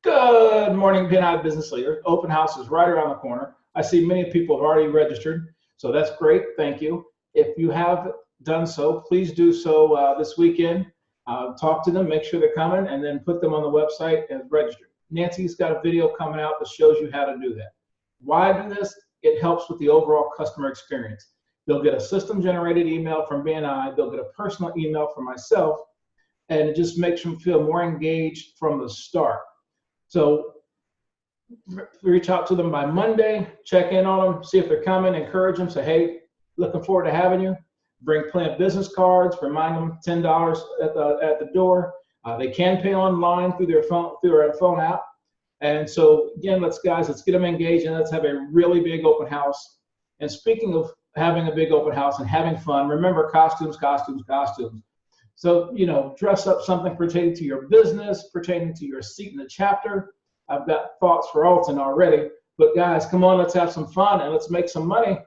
Good morning, BNI business leader. Open house is right around the corner. I see many people have already registered, so that's great. Thank you. If you have done so, please do so this weekend. Talk to them, make sure they're coming, and then put them on the website and register. Nancy's got a video coming out that shows you how to do that. Why do this? It helps with the overall customer experience. They'll get a system-generated email from BNI. They'll get a personal email from myself, and it just makes them feel more engaged from the start. So reach out to them by Monday, check in on them, see if they're coming, encourage them, say, hey, looking forward to having you. Bring plenty of business cards, remind them $10 at the door. They can pay online through their phone app. And so again, let's get them engaged and let's have a really big open house. And speaking of having a big open house and having fun, remember costumes, costumes, costumes. So, dress up something pertaining to your business, pertaining to your seat in the chapter. I've got thoughts for Alton already, but guys, come on, let's have some fun and let's make some money.